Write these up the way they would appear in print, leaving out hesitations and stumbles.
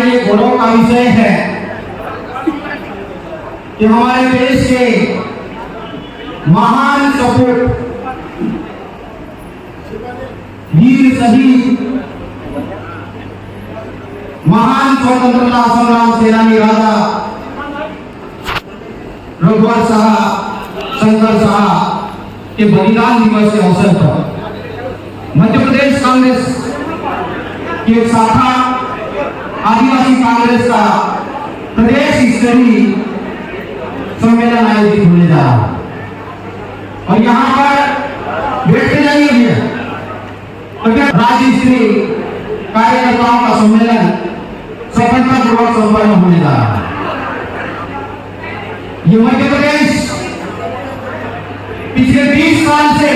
लिए गौरव का विषय है कि हमारे देश के महान सपूत वीर शहीद महान स्वतंत्रता संग्राम सेनानी राजा रघुवर साहब शंकर साहब के बलिदान दिवस के अवसर पर मध्य प्रदेश कांग्रेस की एक शाखा आदिवासी कांग्रेस का प्रदेश स्तरीय सम्मेलन आयोजित होने जा रहा है और यहाँ पर बैठते जाइए भैया राज्य स्तरीय कार्यकर्ताओं का सम्मेलन सफलतापूर्वक संपन्न होने जा रहा है। ये मध्य प्रदेश पिछले 20 साल से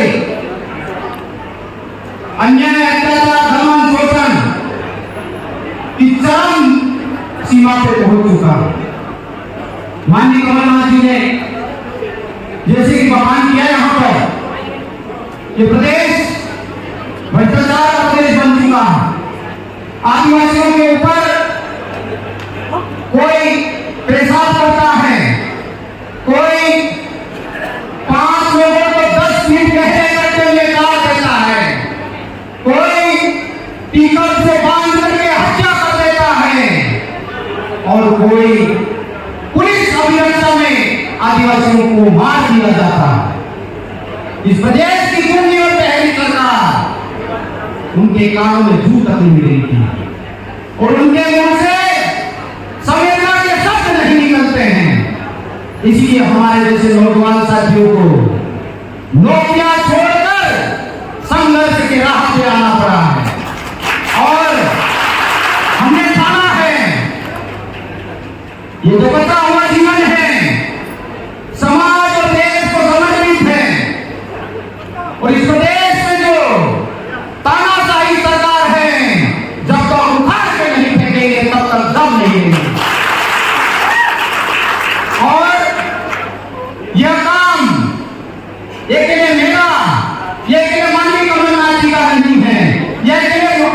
अन्याय अत्याचार दमन शोषण की चरम सीमा पे पहुंच चुका है। माननीय कमलनाथ जी ने जैसे कि बयान किया यहाँ पर ये प्रदेश भ्रष्टाचार का प्रदेश बन चुका है। आदिवासियों के ऊपर कोई पेशाब करता है, कोई 5 लोगों को 10 फीट गहरे करके हुए काट देता है, कोई टीकम से बांध करके हत्या कर देता है और कोई पुलिस अभिरक्षा में आदिवासियों को मार दिया जाता है। इस प्रदेश की दूसरी और पहली सरकार उनके कानों में जू तक नहीं मिली थी और उनके मुंह से संवेदना के शब्द नहीं निकलते हैं। इसलिए हमारे जैसे नौजवान साथियों को नौकरियां छोड़कर संघर्ष के राह पे आना पड़ा है और हमने जाना है ये जो बचा हुआ जीवन है समाज और देश को समर्पित है और इस प्रदेश में जो तानाशाही सरकार है जब तक उखाड़ के नहीं फेंकेंगे तब तक दम नहीं लेंगे और यह काम एक मेरा ये माननीय कमलनाथ जी का नहीं है, यह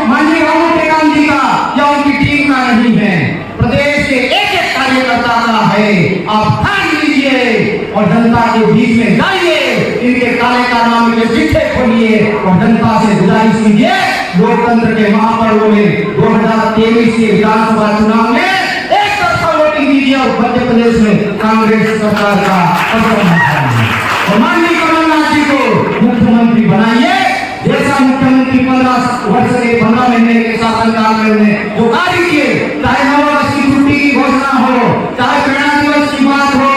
माननीय राहुल गांधी जी का या उनकी टीम का नहीं है, प्रदेश के एक कार्यकर्ता का है। आप ठान लीजिए और जनता के बीच में जाइए, इनके काले कारनामे के चिट्ठे खोलिए और जनता से गुजारिश कीजिए लोकतंत्र के महापर्व में 2023 के विधानसभा चुनाव में एक तरफा वोटिंग दीजिए और मध्य प्रदेश में कांग्रेस सरकार का पतन मचाइए और माननीय कमलनाथ जी को मुख्यमंत्री बनाइए। जैसा मुख्यमंत्री 15 वर्ष के 15 महीने के शासनकाल में उन्हें जो कार्य किए, चाहे 9 वर्ष की छुट्टी की घोषणा हो, चाहे प्रेरणा दिवस की बात हो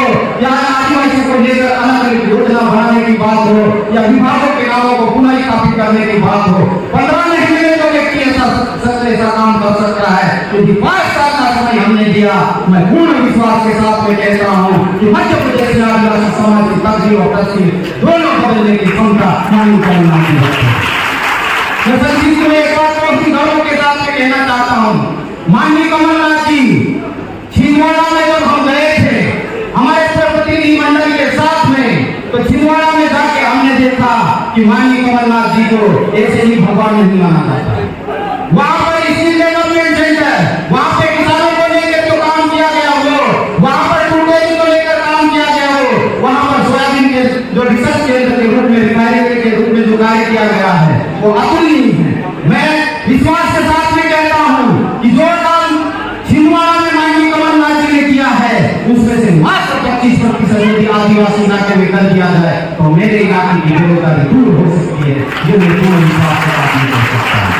या आदिवासी को लेकर अलग योजना बनाने की बात हो या विभागों के नामों को पुनः स्थापित करने की बात हो, 15 महीने में जो व्यक्ति ऐसा काम कर सकता है क्योंकि 5 साल का समय हमने दिया। मैं पूर्ण विश्वास के साथ में कहता हूँ कि मध्य प्रदेश में आदिवासी समाज की तकदीर और तस्वीर दोनों बदलने की क्षमता माननीय कमलनाथ जी है। मैं संक्षिप्त में एक बात को अपनी गौरव के साथ में कहना चाहता हूँ। माननीय कमलनाथ जी छिंदवाड़ा में जब हम गए थे हमारे प्रतिनिधि मंडल के साथ में, तो छिंदवाड़ा में जाके हमने देखा कि माननीय कमलनाथ जी को ऐसे ही भगवान नहीं माना जाता। वहां पर स्किल डेवलपमेंट सेंटर, वहां पे किसानों को लेकर जो काम किया गया हो, वहां पर टूटेजी को लेकर काम किया गया हो, वहां पर सोयाबीन के जो रिसर्च केंद्र के रूप में रिफाइनरी के रूप में जो कार्य किया गया है वो अतुलनीय है। मैं विश्वास के साथ में कहता हूँ कि जो काम छिंदवाड़ा में माननीय कमलनाथ जी ने किया है उसमें से मात्र 25% यदि आदिवासी इलाके में कर दिया जाए तो मेरे इलाके की बेरोजगारी दूर हो सकती है। ये मैं पूर्ण विश्वास के साथ में कह सकता हूँ।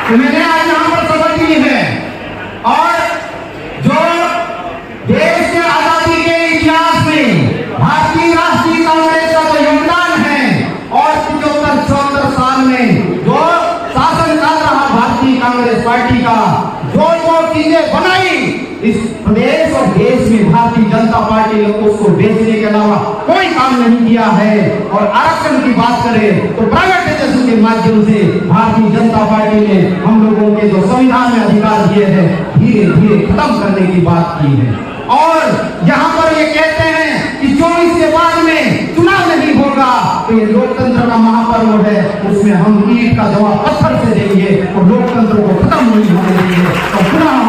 तो मैंने आज यहाँ पर शपथ ली है और जो देश के आजादी के इतिहास में भारतीय राष्ट्रीय कांग्रेस का जो योगदान है और 75-74 साल में जो शासन कर रहा भारतीय कांग्रेस पार्टी का जो चीजें बनाई इस प्रदेश और देश में भारतीय जनता पार्टी ने उसको बेचने के अलावा कोई काम नहीं किया है। और आरक्षण की बात करें तो प्राइवेटाइजेशन के माध्यम से भारतीय जनता पार्टी ने हम लोगों के जो संविधान में अधिकार दिए हैं धीरे धीरे खत्म करने की बात की है। और यहाँ पर ये कहते हैं कि 24 के बाद में चुनाव नहीं होगा तो ये लोकतंत्र का महापर्व है, उसमें हम ईंट का जवाब पत्थर से देंगे और लोकतंत्र को खत्म नहीं होने देंगे और पुनः हम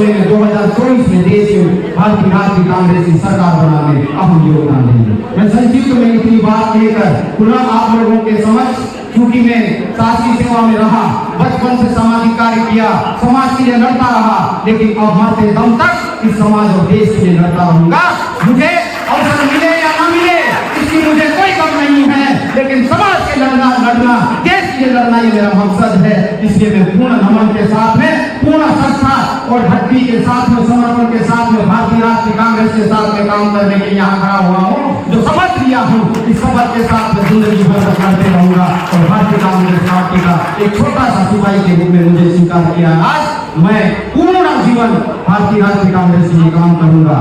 समय में 2024 में देश में भारतीय राष्ट्रीय कांग्रेस की सरकार बनाने में अहम योगदान देंगे। मैं संक्षिप्त में इतनी बात कहकर पुनः आप लोगों के समक्ष, क्योंकि मैं शासकीय सेवा में रहा, बचपन से सामाजिक कार्य किया, समाज के लिए लड़ता रहा, लेकिन अब मरते दम तक इस समाज और देश के लिए लड़ता रहूंगा। मुझे अवसर मिले या ना मिले इसकी मुझे कोई गम नहीं है, लेकिन समाज के लड़ना देश के लिए लड़ना ये मेरा मकसद है। इसलिए मैं पूर्ण नमन के साथ में, पूर्ण श्रद्धा और भक्ति के साथ में, समर्पण के साथ में भारतीय राष्ट्रीय कांग्रेस के साथ में काम करने के लिए यहाँ खड़ा हुआ हूँ। जो शपथ लिया हूँ, इस शपथ के साथ में जिंदगी भर करते रहूंगा और भारतीय कांग्रेस पार्टी का एक छोटा सा सिपाही के रूप में मुझे स्वीकार किया। आज मैं पूर्ण जीवन भारतीय राष्ट्रीय कांग्रेस के लिए काम करूंगा।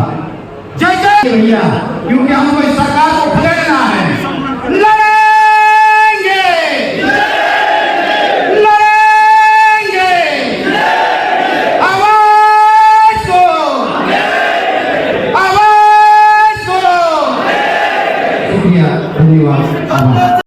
जय जय भैया, क्योंकि हम कोई सरकार